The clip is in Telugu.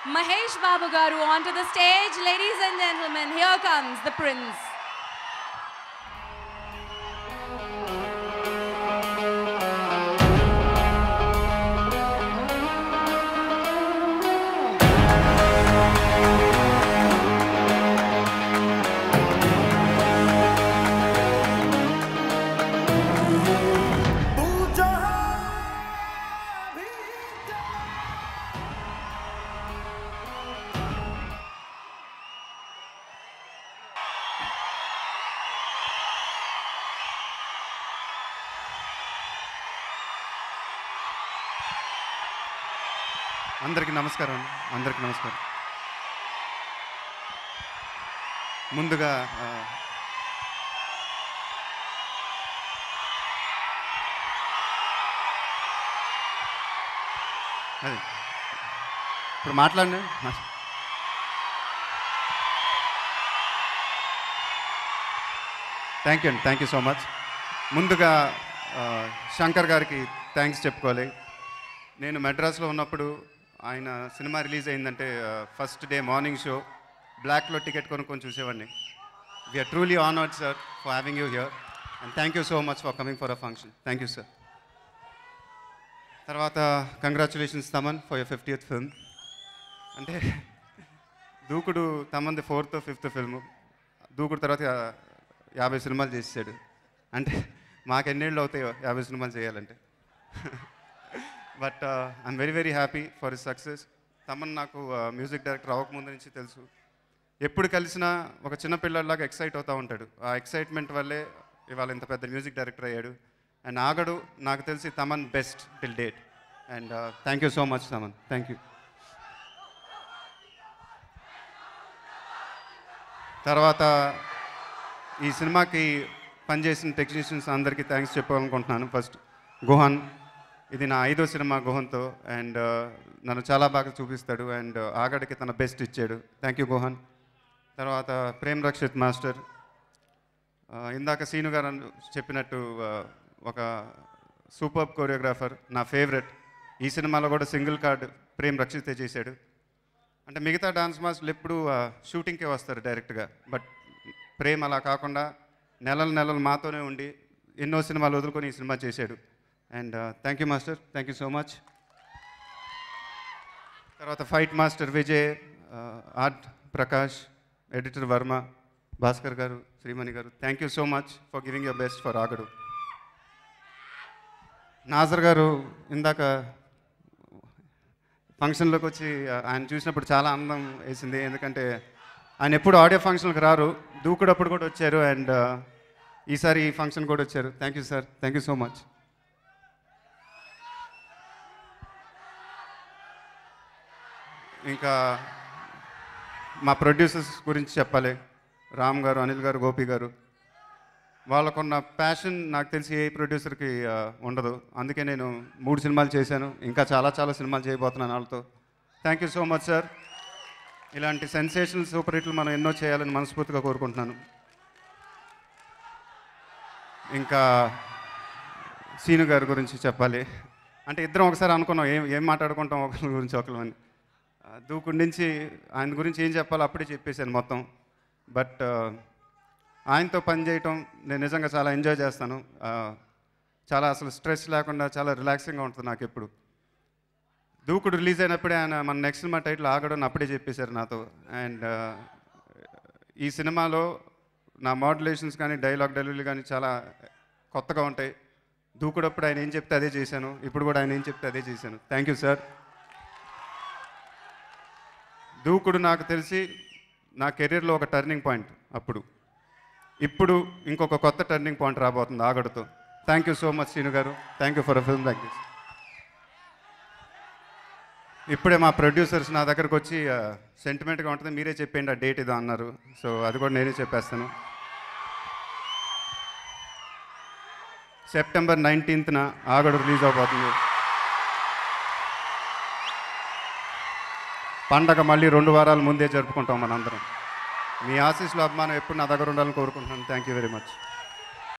Mahesh Babu Garu onto the stage. Ladies and gentlemen, here comes the prince. అందరికీ నమస్కారం. ముందుగా అదే ఇప్పుడు మాట్లాడండి. Thank you so much. ముందుగా శంకర్ గారికి థ్యాంక్స్ చెప్పుకోవాలి. నేను మెడ్రాస్లో ఉన్నప్పుడు ఆయన సినిమా రిలీజ్ అయిందంటే ఫస్ట్ డే మార్నింగ్ షో బ్లాక్లో టికెట్ కొనుక్కొని చూసేవాడిని. We are truly honoured sir for having you here and thank you so much for coming for a function. Thank you sir. తర్వాత congratulations Thaman for your 50th film. అంటే Dookudu తమన్ది 4th or 5th film. దూకుడు తర్వాత 50 సినిమాలు చేసాడు. అంటే మాకెన్నేళ్ళు అవుతాయో 50 సినిమాలు చేయాలంటే. But I'm very happy for his success. Thaman నాకు మ్యూజిక్ డైరెక్టర్ అవ్వకముందు నుంచి తెలుసు. ఎప్పుడు కలిసినా ఒక చిన్న పిల్లల్లాగా ఎక్సైట్ అవుతూ ఉంటాడు. ఆ ఎక్సైట్మెంట్ వల్లే ఇవాళ ఇంత పెద్ద మ్యూజిక్ డైరెక్టర్ అయ్యాడు. అండ్ ఆగడు నాకు తెలిసి Thaman best till date. And thank you so much Thaman. Thank you. తర్వాత ఈ సినిమాకి పనిచేసిన టెక్నీషియన్స్ అందరికీ థ్యాంక్స్ చెప్పాలనుకుంటున్నాను. ఫస్ట్ గుహన్, ఇది నా 5వ సినిమా గుహన్తో. అండ్ నన్ను చాలా బాగా చూపిస్తాడు. అండ్ ఆగడికి తన బెస్ట్ ఇచ్చాడు. Thank you Guhan. తర్వాత ప్రేమ్ రక్షిత్ మాస్టర్, ఇందాక సీను గారు చెప్పినట్టు ఒక సూపర్ కొరియోగ్రాఫర్, నా ఫేవరెట్. ఈ సినిమాలో కూడా సింగిల్ కార్డ్ ప్రేమ్ రక్షితే చేశాడు. అంటే మిగతా డాన్స్ మాస్టర్లు ఎప్పుడు షూటింగ్కే వస్తారు డైరెక్ట్గా. బట్ ప్రేమ్ అలా కాకుండా నెలలు మాతోనే ఉండి ఎన్నో సినిమాలు వదులుకొని ఈ సినిమా చేశాడు. And thank you master. Thank you so much. తర్వాత fight master Vijay, art Prakash, editor Varma, Bhaskar garu, Srimani garu, thank you so much for giving your best for Aagadu. Nassar garu ఇందాక ఫంక్షన్లోకి వచ్చి ఆయన చూసినప్పుడు చాలా ఆనందం వేసింది. ఎందుకంటే ఆయన ఎప్పుడు ఆడియో ఫంక్షన్కి రారు. దూకుడప్పుడు కూడా వచ్చారు. అండ్ ఈసారి ఈ ఫంక్షన్ కూడా వచ్చారు. Thank you sir. Thank you so much. ఇంకా మా ప్రొడ్యూసర్స్ గురించి చెప్పాలి. రామ్ గారు, అనిల్ గారు, గోపి గారు, వాళ్ళకున్న ప్యాషన్ నాకు తెలిసి ఏ ప్రొడ్యూసర్కి ఉండదు. అందుకే నేను 3 సినిమాలు చేశాను. ఇంకా చాలా సినిమాలు చేయబోతున్నాను వాళ్ళతో. Thank you so much sir. ఇలాంటి సెన్సేషనల్ సూపర్ హిట్లు మనం ఎన్నో చేయాలని మనస్ఫూర్తిగా కోరుకుంటున్నాను. ఇంకా సీను గారి గురించి చెప్పాలి. అంటే ఇద్దరం ఒకసారి అనుకున్నాం ఏం మాట్లాడుకుంటాం ఒకరి గురించి ఒకరిని. దూకుడి నుంచి ఆయన గురించి ఏం చెప్పాలో అప్పుడే చెప్పేశాను మొత్తం. బట్ ఆయనతో పనిచేయటం నేను నిజంగా చాలా ఎంజాయ్ చేస్తాను. చాలా అసలు స్ట్రెస్ లేకుండా చాలా రిలాక్సింగ్గా ఉంటుంది నాకు ఎప్పుడు. దూకుడు రిలీజ్ అయినప్పుడే ఆయన మన నెక్స్ట్ సినిమా టైటిల్ ఆగడం అప్పుడే చెప్పేశారు నాతో. అండ్ ఈ సినిమాలో నా మాడ్యులేషన్స్ కానీ డైలాగ్ డెలివరీ కానీ చాలా కొత్తగా ఉంటాయి. దూకుడప్పుడు ఆయన ఏం చెప్తే అదే చేశాను. ఇప్పుడు కూడా ఆయన ఏం చెప్తే అదే చేశాను. Thank you sir. దూకుడు నాకు తెలిసి నా కెరీర్లో ఒక టర్నింగ్ పాయింట్. ఇప్పుడు ఇంకొక కొత్త టర్నింగ్ పాయింట్ రాబోతుంది ఆగడుతో. Thank you so much Srinu garu. Thank you for a film like this. ఇప్పుడే మా ప్రొడ్యూసర్స్ నా దగ్గరకు వచ్చి సెంటిమెంట్గా ఉంటుంది, మీరే చెప్పేయండి ఆ డేట్ ఇదో అన్నారు. సో అది కూడా నేనే చెప్పేస్తాను. September 19th ఆగడు రిలీజ్ అవబోతుంది. పండగ మళ్ళీ 2 వారాల ముందే జరుపుకుంటాం మనందరం. మీ ఆశీస్సులు, అభిమానం ఎప్పుడు నా దగ్గర ఉండాలని కోరుకుంటున్నాను. Thank you very much.